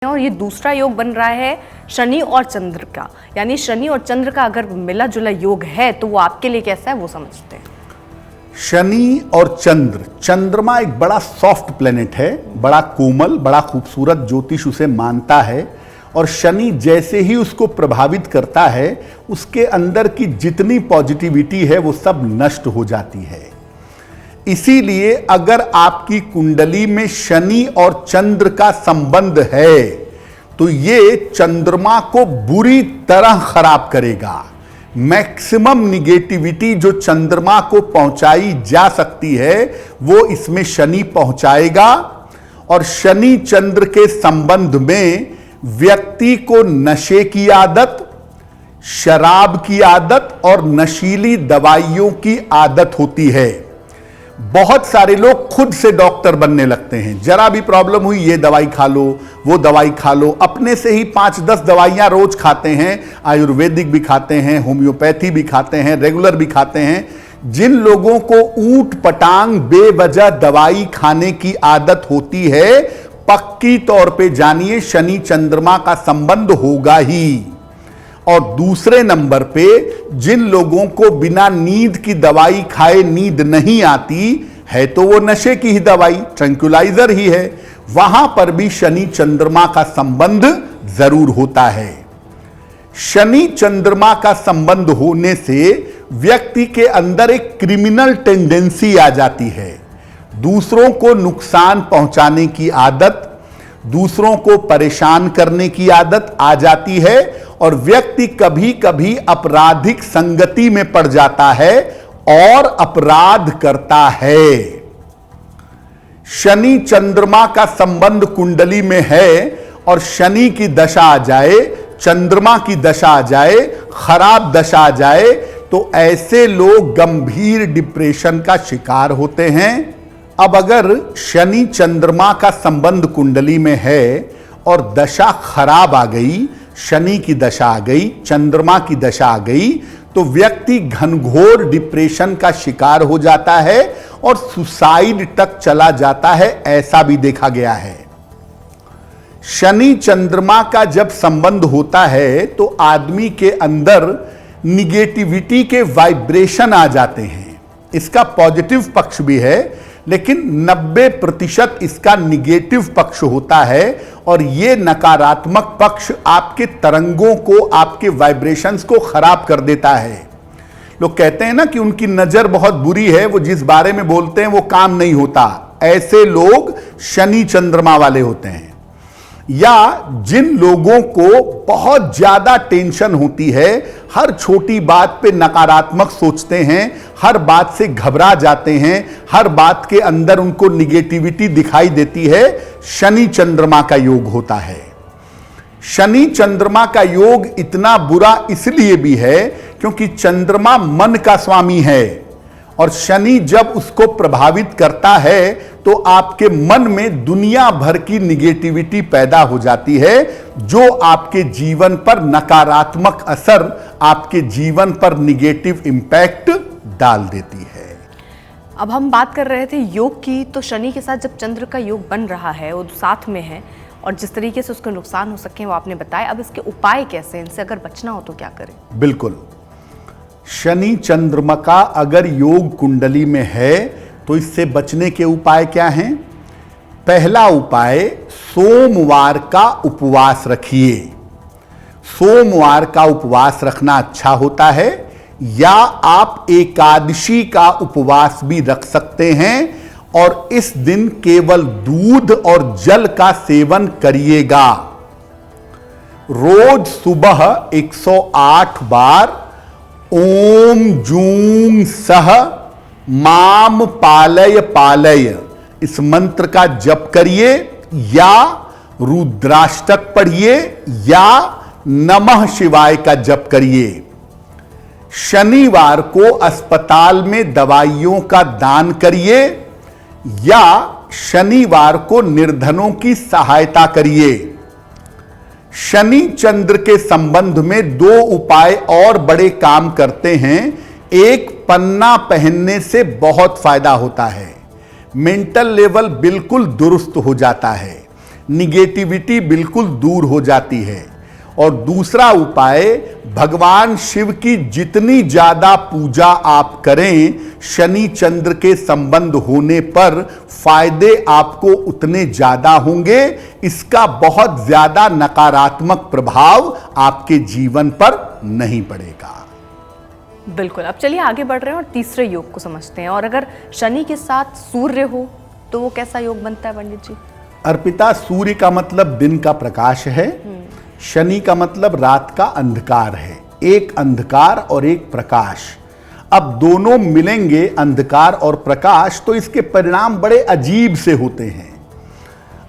और ये दूसरा योग बन रहा है शनि और चंद्र का, यानी शनि और चंद्र का अगर मिला जुला योग है तो वो आपके लिए कैसा है वो समझते हैं। शनि और चंद्र, चंद्रमा एक बड़ा सॉफ्ट प्लेनेट है, बड़ा कोमल, बड़ा खूबसूरत, ज्योतिष उसे मानता है। और शनि जैसे ही उसको प्रभावित करता है उसके अंदर की जितनी पॉजिटिविटी है वो सब नष्ट हो जाती है। इसीलिए अगर आपकी कुंडली में शनि और चंद्र का संबंध है तो ये चंद्रमा को बुरी तरह खराब करेगा। मैक्सिमम निगेटिविटी जो चंद्रमा को पहुंचाई जा सकती है वो इसमें शनि पहुंचाएगा। और शनि चंद्र के संबंध में व्यक्ति को नशे की आदत, शराब की आदत और नशीली दवाइयों की आदत होती है। बहुत सारे लोग खुद से डॉक्टर बनने लगते हैं, जरा भी प्रॉब्लम हुई ये दवाई खा लो, वो दवाई खा लो, अपने से ही 5-10 दवाइयां रोज खाते हैं, आयुर्वेदिक भी खाते हैं, होम्योपैथी भी खाते हैं, रेगुलर भी खाते हैं। जिन लोगों को ऊट पटांग बेवजह दवाई खाने की आदत होती है, पक्की तौर पे जानिए शनि चंद्रमा का संबंध होगा ही। और दूसरे नंबर पे जिन लोगों को बिना नींद की दवाई खाए नींद नहीं आती है तो वो नशे की ही दवाई, ट्रैंक्विलाइजर ही है, वहां पर भी शनि चंद्रमा का संबंध जरूर होता है। शनि चंद्रमा का संबंध होने से व्यक्ति के अंदर एक क्रिमिनल टेंडेंसी आ जाती है। दूसरों को नुकसान पहुंचाने की आदत, दूसरों को परेशान करने की आदत आ जाती है और व्यक्ति कभी कभी आपराधिक संगति में पड़ जाता है और अपराध करता है। शनि चंद्रमा का संबंध कुंडली में है और शनि की दशा आ जाए, चंद्रमा की दशा आ जाए, खराब दशा आ जाए तो ऐसे लोग गंभीर डिप्रेशन का शिकार होते हैं। अब अगर शनि चंद्रमा का संबंध कुंडली में है और दशा खराब आ गई, शनि की दशा आ गई, चंद्रमा की दशा आ गई, तो व्यक्ति घनघोर डिप्रेशन का शिकार हो जाता है और सुसाइड तक चला जाता है, ऐसा भी देखा गया है। शनि चंद्रमा का जब संबंध होता है तो आदमी के अंदर निगेटिविटी के वाइब्रेशन आ जाते हैं। इसका पॉजिटिव पक्ष भी है लेकिन 90% इसका निगेटिव पक्ष होता है और ये नकारात्मक पक्ष आपके तरंगों को, आपके वाइब्रेशंस को खराब कर देता है। लोग कहते हैं ना कि उनकी नजर बहुत बुरी है, वो जिस बारे में बोलते हैं वो काम नहीं होता। ऐसे लोग शनि चंद्रमा वाले होते हैं। या जिन लोगों को बहुत ज्यादा टेंशन होती है, हर छोटी बात पे नकारात्मक सोचते हैं, हर बात से घबरा जाते हैं, हर बात के अंदर उनको निगेटिविटी दिखाई देती है, शनि चंद्रमा का योग होता है। शनि चंद्रमा का योग इतना बुरा इसलिए भी है क्योंकि चंद्रमा मन का स्वामी है और शनि जब उसको प्रभावित करता है तो आपके मन में दुनिया भर की निगेटिविटी पैदा हो जाती है जो आपके जीवन पर नकारात्मक असर, आपके जीवन पर निगेटिव इंपैक्ट डाल देती है। अब हम बात कर रहे थे योग की, तो शनि के साथ जब चंद्र का योग बन रहा है, वो साथ में है और जिस तरीके से उसको नुकसान हो सके वो आपने बताया। अब इसके उपाय कैसे हैं, इनसे अगर बचना हो तो क्या करें? बिल्कुल, शनि चंद्रमा का अगर योग कुंडली में है तो इससे बचने के उपाय क्या हैं? पहला उपाय, सोमवार का उपवास रखिए। सोमवार का उपवास रखना अच्छा होता है, या आप एकादशी का उपवास भी रख सकते हैं और इस दिन केवल दूध और जल का सेवन करिएगा। रोज सुबह 108 बार ओम जूं सह माम पालय पालय इस मंत्र का जप करिए, या रुद्राष्टक पढ़िए, या नमः शिवाय का जप करिए। शनिवार को अस्पताल में दवाइयों का दान करिए, या शनिवार को निर्धनों की सहायता करिए। शनि चंद्र के संबंध में 2 उपाय और बड़े काम करते हैं। एक, पन्ना पहनने से बहुत फायदा होता है, मेंटल लेवल बिल्कुल दुरुस्त हो जाता है। निगेटिविटी बिल्कुल दूर हो जाती है। और दूसरा उपाय, भगवान शिव की जितनी ज्यादा पूजा आप करें, शनि चंद्र के संबंध होने पर फायदे आपको उतने ज्यादा होंगे। इसका बहुत ज्यादा नकारात्मक प्रभाव आपके जीवन पर नहीं पड़ेगा। बिल्कुल। अब चलिए आगे बढ़ रहे हैं और तीसरे योग को समझते हैं। और अगर शनि के साथ सूर्य हो तो वो कैसा योग बनता है पंडित जी? अर्पिता, सूर्य का मतलब दिन का प्रकाश है, शनि का मतलब रात का अंधकार है। एक अंधकार और एक प्रकाश, अब दोनों मिलेंगे अंधकार और प्रकाश, तो इसके परिणाम बड़े अजीब से होते हैं।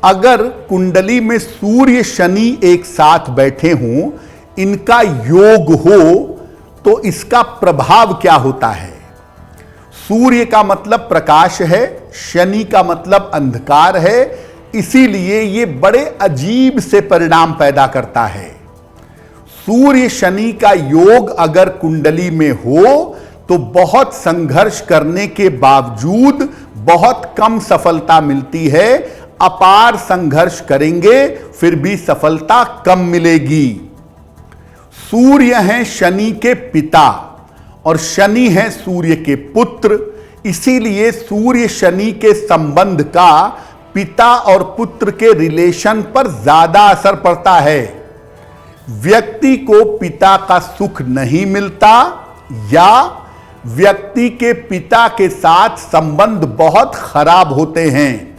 अगर कुंडली में सूर्य शनि एक साथ बैठे हों, इनका योग हो, तो इसका प्रभाव क्या होता है? सूर्य का मतलब प्रकाश है, शनि का मतलब अंधकार है, इसीलिए ये बड़े अजीब से परिणाम पैदा करता है। सूर्य शनि का योग अगर कुंडली में हो तो बहुत संघर्ष करने के बावजूद बहुत कम सफलता मिलती है। अपार संघर्ष करेंगे फिर भी सफलता कम मिलेगी। सूर्य हैं शनि के पिता और शनि हैं सूर्य के पुत्र, इसीलिए सूर्य शनि के संबंध का पिता और पुत्र के रिलेशन पर ज्यादा असर पड़ता है। व्यक्ति को पिता का सुख नहीं मिलता या व्यक्ति के पिता के साथ संबंध बहुत खराब होते हैं।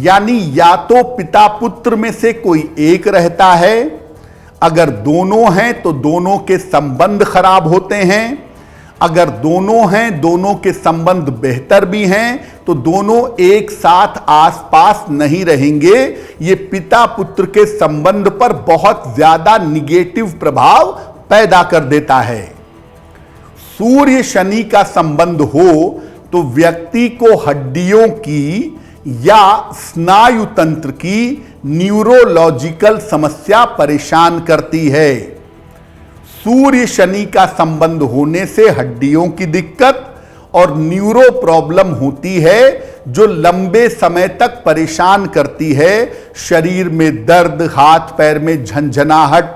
यानी या तो पिता पुत्र में से कोई एक रहता है, अगर दोनों हैं तो दोनों के संबंध खराब होते हैं, अगर दोनों हैं दोनों के संबंध बेहतर भी हैं तो दोनों एक साथ आसपास नहीं रहेंगे। ये पिता पुत्र के संबंध पर बहुत ज्यादा निगेटिव प्रभाव पैदा कर देता है। सूर्य शनि का संबंध हो तो व्यक्ति को हड्डियों की या स्नायु तंत्र की न्यूरोलॉजिकल समस्या परेशान करती है। सूर्य शनि का संबंध होने से हड्डियों की दिक्कत और न्यूरो प्रॉब्लम होती है जो लंबे समय तक परेशान करती है। शरीर में दर्द, हाथ पैर में झंझनाहट,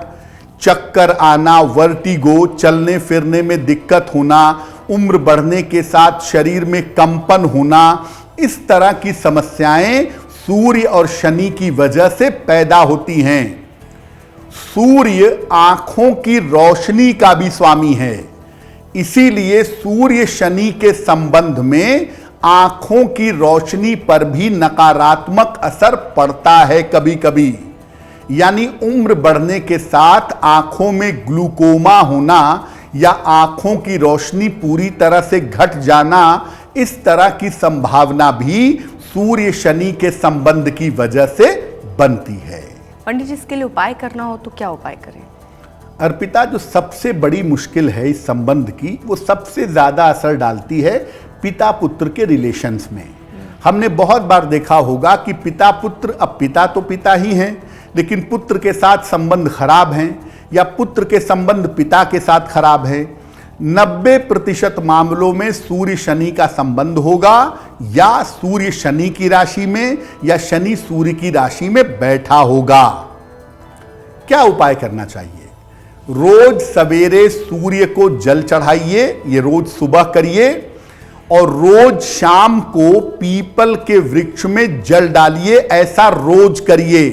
चक्कर आना, वर्टिगो, चलने फिरने में दिक्कत होना, उम्र बढ़ने के साथ शरीर में कंपन होना, इस तरह की समस्याएं सूर्य और शनि की वजह से पैदा होती हैं। सूर्य आंखों की रोशनी का भी स्वामी है, इसीलिए सूर्य शनि के संबंध में आंखों की रोशनी पर भी नकारात्मक असर पड़ता है कभी कभी। यानी उम्र बढ़ने के साथ आंखों में ग्लूकोमा होना या आंखों की रोशनी पूरी तरह से घट जाना, इस तरह की संभावना भी सूर्य शनि के संबंध की वजह से बनती है। पंडित जी, इसके लिए उपाय करना हो तो क्या उपाय करें? अर्पिता, जो सबसे बड़ी मुश्किल है इस संबंध की, वो सबसे ज्यादा असर डालती है पिता पुत्र के रिलेशंस में। हमने बहुत बार देखा होगा कि पिता पुत्र, अब पिता तो पिता ही हैं लेकिन पुत्र के साथ संबंध खराब हैं या पुत्र के संबंध पिता के साथ खराब है। 90% मामलों में सूर्य शनि का संबंध होगा या सूर्य शनि की राशि में या शनि सूर्य की राशि में बैठा होगा। क्या उपाय करना चाहिए? रोज सवेरे सूर्य को जल चढ़ाइए, ये रोज सुबह करिए, और रोज शाम को पीपल के वृक्ष में जल डालिए, ऐसा रोज करिए।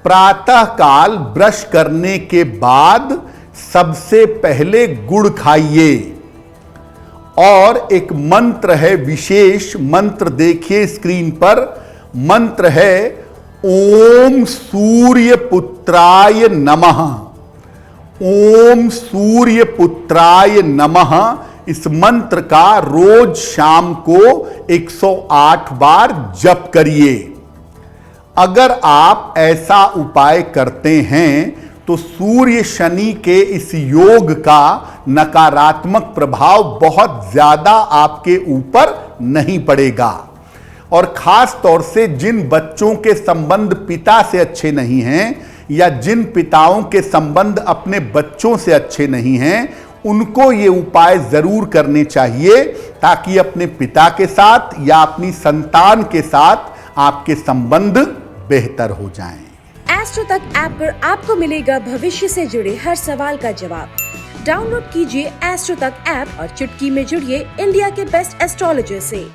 प्रातः काल ब्रश करने के बाद सबसे पहले गुड़ खाइए। और एक मंत्र है, विशेष मंत्र देखिए स्क्रीन पर, मंत्र है ओम सूर्य पुत्राय नमः। ओम सूर्य पुत्राय नमः, इस मंत्र का रोज शाम को 108 बार जप करिए। अगर आप ऐसा उपाय करते हैं तो सूर्य शनि के इस योग का नकारात्मक प्रभाव बहुत ज्यादा आपके ऊपर नहीं पड़ेगा। और खास तौर से जिन बच्चों के संबंध पिता से अच्छे नहीं हैं या जिन पिताओं के संबंध अपने बच्चों से अच्छे नहीं हैं, उनको ये उपाय जरूर करने चाहिए ताकि अपने पिता के साथ या अपनी संतान के साथ आपके संबंध बेहतर हो जाएं। एस्ट्रो तक ऐप पर आपको मिलेगा भविष्य से जुड़े हर सवाल का जवाब। डाउनलोड कीजिए एस्ट्रो तक ऐप और चुटकी में जुड़िए इंडिया के बेस्ट एस्ट्रोलॉजर से।